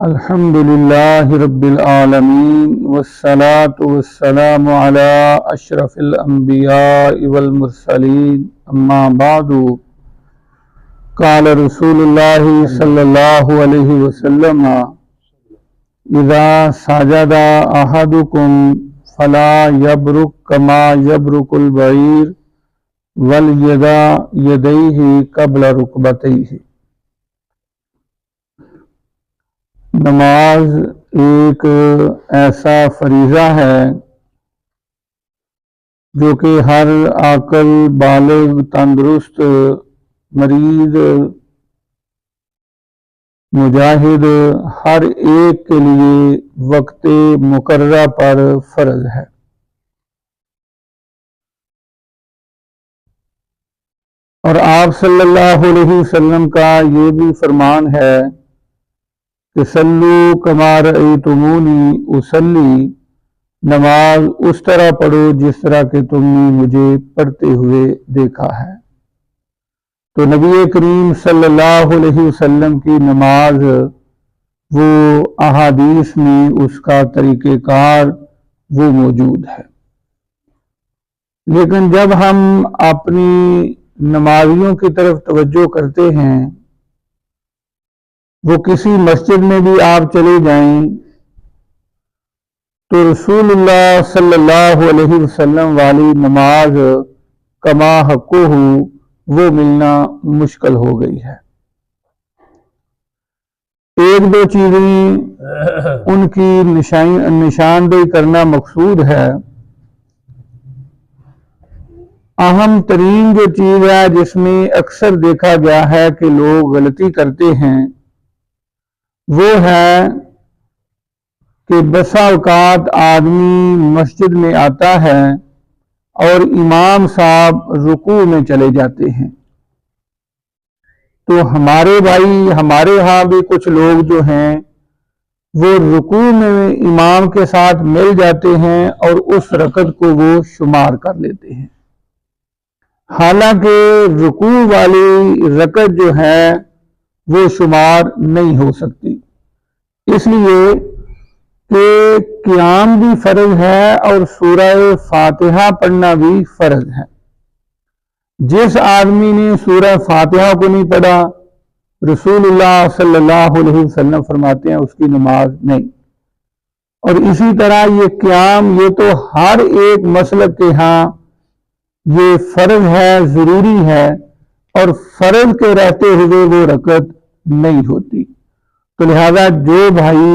الحمد للہ رب العالمین والصلاة والسلام علی اشرف الانبیاء والمرسلین اما بعد قال رسول اللہ صلی اللہ علیہ وسلم اذا سجد احدکم فلا یبرک کما یبرک البعیر ولیضع یدیہ قبل رکبتیہ۔ نماز ایک ایسا فریضہ ہے جو کہ ہر عاقل بالغ تندرست مریض مجاہد ہر ایک کے لیے وقت مقررہ پر فرض ہے۔ اور آپ صلی اللہ علیہ وسلم کا یہ بھی فرمان ہے کہ صلو کما رأیتمونی اصلی، نماز اس طرح پڑھو جس طرح کہ تم نے مجھے پڑھتے ہوئے دیکھا ہے۔ تو نبی کریم صلی اللہ علیہ وسلم کی نماز وہ احادیث میں اس کا طریقہ کار وہ موجود ہے، لیکن جب ہم اپنی نمازیوں کی طرف توجہ کرتے ہیں، وہ کسی مسجد میں بھی آپ چلے جائیں تو رسول اللہ صلی اللہ علیہ وسلم والی نماز کما حقہ وہ ملنا مشکل ہو گئی ہے۔ ایک دو چیزیں ان کی نشاندہی کرنا مقصود ہے۔ اہم ترین جو چیز ہے جس میں اکثر دیکھا گیا ہے کہ لوگ غلطی کرتے ہیں وہ ہے کہ بسا اوقات آدمی مسجد میں آتا ہے اور امام صاحب رکوع میں چلے جاتے ہیں، تو ہمارے بھائی ہمارے ہاں بھی کچھ لوگ جو ہیں وہ رکوع میں امام کے ساتھ مل جاتے ہیں اور اس رکعت کو وہ شمار کر لیتے ہیں، حالانکہ رکوع والی رکعت جو ہے وہ شمار نہیں ہو سکتی، اس لیے کہ قیام بھی فرض ہے اور سورہ فاتحہ پڑھنا بھی فرض ہے۔ جس آدمی نے سورہ فاتحہ کو نہیں پڑھا، رسول اللہ صلی اللہ علیہ وسلم فرماتے ہیں اس کی نماز نہیں۔ اور اسی طرح یہ قیام یہ تو ہر ایک مسلک کے ہاں یہ فرض ہے، ضروری ہے، اور فرض کے رہتے ہوئے وہ رکعت نہیں ہوتی۔ تو لہذا جو بھائی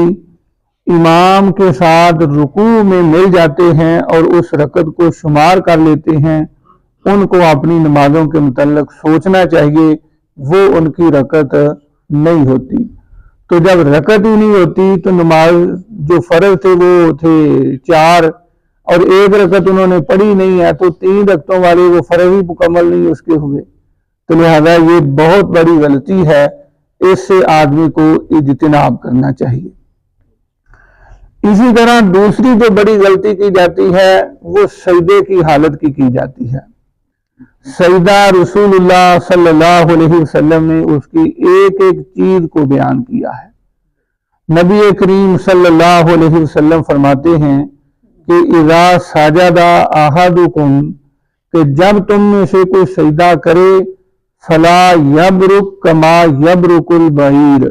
امام کے ساتھ رکوع میں مل جاتے ہیں اور اس رکعت کو شمار کر لیتے ہیں، ان کو اپنی نمازوں کے متعلق سوچنا چاہیے، وہ ان کی رکعت نہیں ہوتی۔ تو جب رکعت ہی نہیں ہوتی تو نماز جو فرض تھے وہ تھے 4 اور ایک رکعت انہوں نے پڑھی نہیں ہے، تو 3 رکعتوں والے وہ فرض ہی مکمل نہیں اس کے ہوئے۔ تو لہذا یہ بہت بڑی غلطی ہے، اس سے آدمی کو اجتناب کرنا چاہیے۔ اسی طرح دوسری جو بڑی غلطی کی جاتی ہے وہ سجدے کی حالت کی جاتی ہے۔ سجدہ رسول اللہ صلی اللہ علیہ وسلم نے اس کی ایک ایک چیز کو بیان کیا ہے۔ نبی کریم صلی اللہ علیہ وسلم فرماتے ہیں کہ اذا سجد احدکم، کہ جب تم میں سے کوئی سجدہ کرے، فلا یبرک کما یبرک البعیر،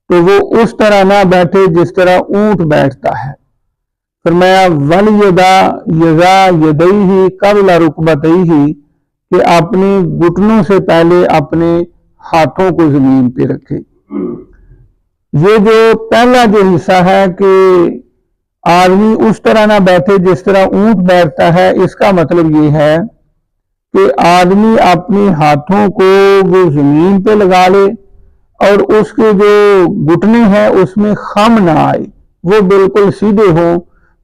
تو وہ اس طرح نہ بیٹھے جس طرح اونٹ بیٹھتا ہے۔ فرمایا ولیضع یدیہ قبل رکبتیہ، کہ اپنے گھٹنوں سے پہلے اپنے ہاتھوں کو زمین پہ رکھے۔ یہ جو پہلا جو حصہ ہے کہ آدمی اس طرح نہ بیٹھے جس طرح اونٹ بیٹھتا ہے، اس کا مطلب یہ ہے کہ آدمی اپنے ہاتھوں کو وہ زمین پہ لگا لے اور اس کے جو گھٹنے ہیں اس میں خم نہ آئے، وہ بالکل سیدھے ہوں،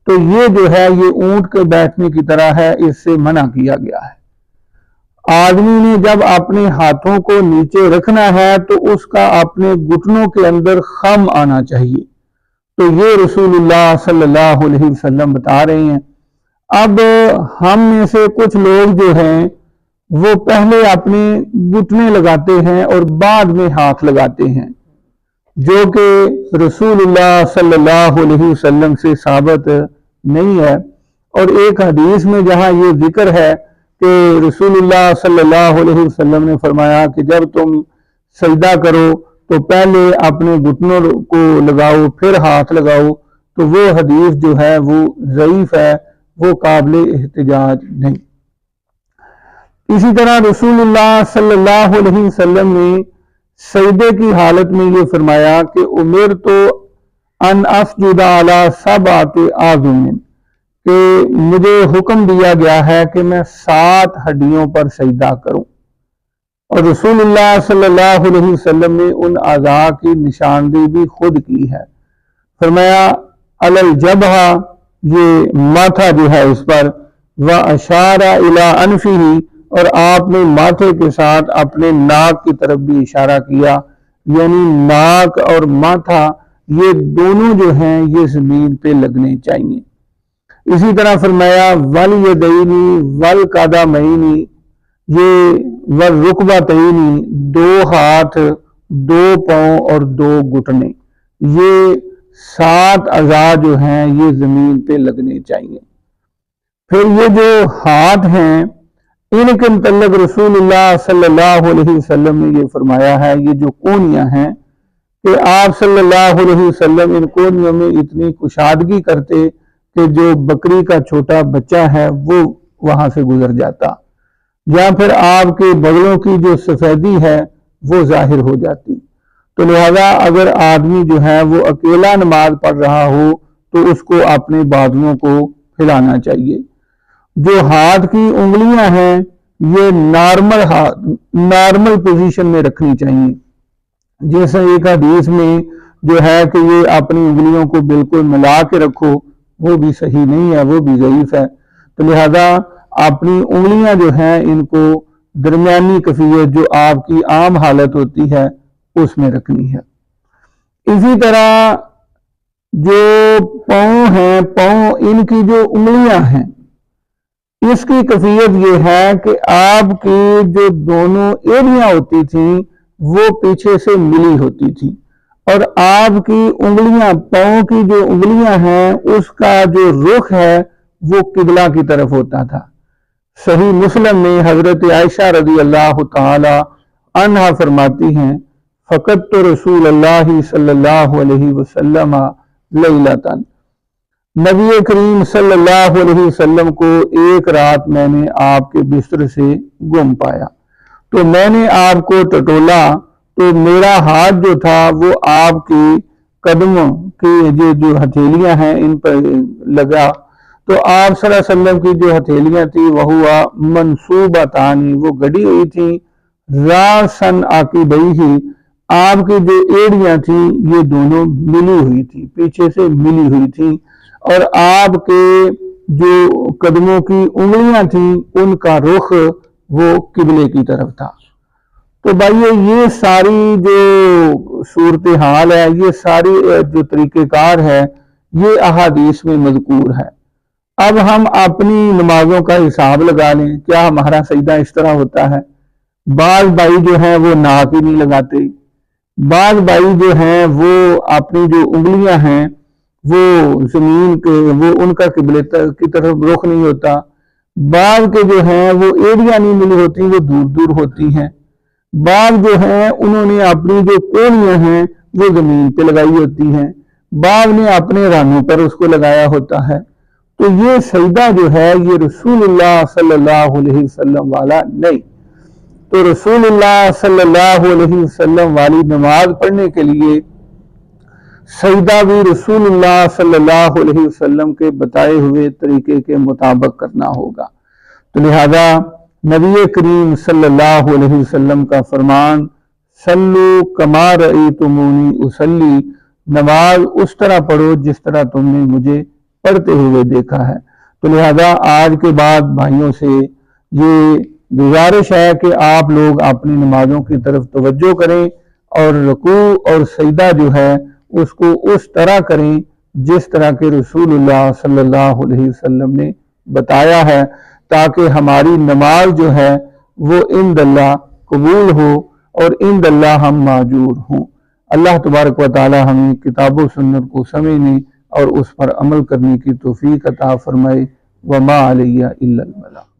تو یہ جو ہے یہ اونٹ کے بیٹھنے کی طرح ہے، اس سے منع کیا گیا ہے۔ آدمی نے جب اپنے ہاتھوں کو نیچے رکھنا ہے تو اس کا اپنے گھٹنوں کے اندر خم آنا چاہیے، تو یہ رسول اللہ صلی اللہ علیہ وسلم بتا رہے ہیں۔ اب ہم میں سے کچھ لوگ جو ہیں وہ پہلے اپنے گھٹنے لگاتے ہیں اور بعد میں ہاتھ لگاتے ہیں، جو کہ رسول اللہ صلی اللہ علیہ وسلم سے ثابت نہیں ہے۔ اور ایک حدیث میں جہاں یہ ذکر ہے کہ رسول اللہ صلی اللہ علیہ وسلم نے فرمایا کہ جب تم سجدہ کرو تو پہلے اپنے گھٹنوں کو لگاؤ پھر ہاتھ لگاؤ، تو وہ حدیث جو ہے وہ ضعیف ہے، وہ قابل احتجاج نہیں۔ اسی طرح رسول اللہ صلی اللہ علیہ وسلم نے سجدے کی حالت میں یہ فرمایا کہ امرت ان اسجد علی سبعۃ اعظم، کہ مجھے حکم دیا گیا ہے کہ میں 7 ہڈیوں پر سجدہ کروں۔ اور رسول اللہ صلی اللہ علیہ وسلم نے ان اعضاء کی نشاندہی بھی خود کی ہے۔ فرمایا علی الجبہہ، یہ ماتھا جو ہے اس پر، واشار الی انفہ، اور آپ نے ماتھے کے ساتھ اپنے ناک کی طرف بھی اشارہ کیا، یعنی ناک اور ماتھا یہ دونوں جو ہیں یہ زمین پہ لگنے چاہیے۔ اسی طرح فرمایا والیدین والقدمین، یہ والرکبتین، 2 ہاتھ، 2 پاؤں اور 2 گھٹنے، یہ 7 اعضاء جو ہیں یہ زمین پہ لگنے چاہیے۔ پھر یہ جو ہاتھ ہیں ان کے متعلق رسول اللہ صلی اللہ علیہ وسلم نے یہ فرمایا ہے، یہ جو کونیاں ہیں کہ آپ صلی اللہ علیہ وسلم ان کونیوں میں اتنی کشادگی کرتے کہ جو بکری کا چھوٹا بچہ ہے وہ وہاں سے گزر جاتا، یا پھر آپ کے بغلوں کی جو سفیدی ہے وہ ظاہر ہو جاتی۔ تو لہذا اگر آدمی جو ہے وہ اکیلا نماز پڑھ رہا ہو تو اس کو اپنے بازوؤں کو پھیلانا چاہیے۔ جو ہاتھ کی انگلیاں ہیں یہ نارمل پوزیشن میں رکھنی چاہیے، جیسے ایک حدیث میں جو ہے کہ یہ اپنی انگلیوں کو بالکل ملا کے رکھو، وہ بھی صحیح نہیں ہے، وہ بھی ضعیف ہے۔ تو لہذا اپنی انگلیاں جو ہیں ان کو درمیانی کیفیت جو آپ کی عام حالت ہوتی ہے اس میں رکھنی ہے۔ اسی طرح جو پاؤں ہیں، پاؤں ان کی جو انگلیاں ہیں اس کی کیفیت یہ ہے کہ آپ کی جو دونوں ایڑیاں ہوتی تھیں وہ پیچھے سے ملی ہوتی تھی، اور آپ کی انگلیاں، پاؤں کی جو انگلیاں ہیں اس کا جو رخ ہے وہ قبلہ کی طرف ہوتا تھا۔ صحیح مسلم میں حضرت عائشہ رضی اللہ تعالی عنہا فرماتی ہیں فقدت رسول اللہ صلی اللہ علیہ وسلم لیلۃ، نبی کریم صلی اللہ علیہ وسلم کو ایک رات میں نے آپ کے بستر سے گم پایا، تو میں نے آپ کو ٹٹولا تو میرا ہاتھ جو تھا وہ آپ کے قدموں کی جو ہتھیلیاں ہیں ان پر لگا، تو آپ صلی اللہ علیہ وسلم کی جو ہتھیلیاں تھی وہ ہوا منصوبتانی، وہ گڑی ہوئی تھی، راسن عقبیہ، آپ کی جو ایڑیاں تھیں یہ دونوں ملی ہوئی تھی، پیچھے سے ملی ہوئی تھی، اور آپ کے جو قدموں کی انگلیاں تھیں ان کا رخ وہ قبلے کی طرف تھا۔ تو بھائیو یہ ساری جو صورتحال ہے، یہ ساری جو طریقہ کار ہے یہ احادیث میں مذکور ہے۔ اب ہم اپنی نمازوں کا حساب لگا لیں، کیا ہمارا سجدہ اس طرح ہوتا ہے؟ بعض بھائی جو ہیں وہ ناک ہی نہیں لگاتے، بعض بھائی جو ہیں وہ اپنی جو انگلیاں ہیں وہ زمین کے وہ ان کا قبلے کی طرف رخ نہیں ہوتا، بعض کے جو ہیں وہ ایڑیاں نہیں ملی ہوتی، وہ دور دور ہوتی ہیں، بعض جو ہیں انہوں نے اپنی جو کونیاں ہیں وہ زمین پہ لگائی ہوتی ہیں، بعض نے اپنے رانوں پر اس کو لگایا ہوتا ہے۔ تو یہ سجدہ جو ہے یہ رسول اللہ صلی اللہ علیہ وسلم والا نہیں۔ تو رسول اللہ صلی اللہ علیہ وسلم والی نماز پڑھنے کے لیے سجدہ بھی رسول اللہ صلی اللہ علیہ وسلم کے بتائے ہوئے طریقے کے مطابق کرنا ہوگا۔ تو لہذا نبی کریم صلی اللہ علیہ وسلم کا فرمان صلو کما رأیتمونی اصلی، نماز اس طرح پڑھو جس طرح تم نے مجھے پڑھتے ہوئے دیکھا ہے۔ تو لہذا آج کے بعد بھائیوں سے یہ گزارش ہے کہ آپ لوگ اپنی نمازوں کی طرف توجہ کریں اور رکوع اور سجدہ جو ہے اس کو اس طرح کریں جس طرح کے رسول اللہ صلی اللہ علیہ وسلم نے بتایا ہے، تاکہ ہماری نماز جو ہے وہ عند اللہ قبول ہو اور عند اللہ ہم ماجور ہوں۔ اللہ تبارک و تعالی ہمیں کتاب و سنت کو سمجھنے اور اس پر عمل کرنے کی توفیق عطا فرمائے۔ وما علیہ الا البلاغ۔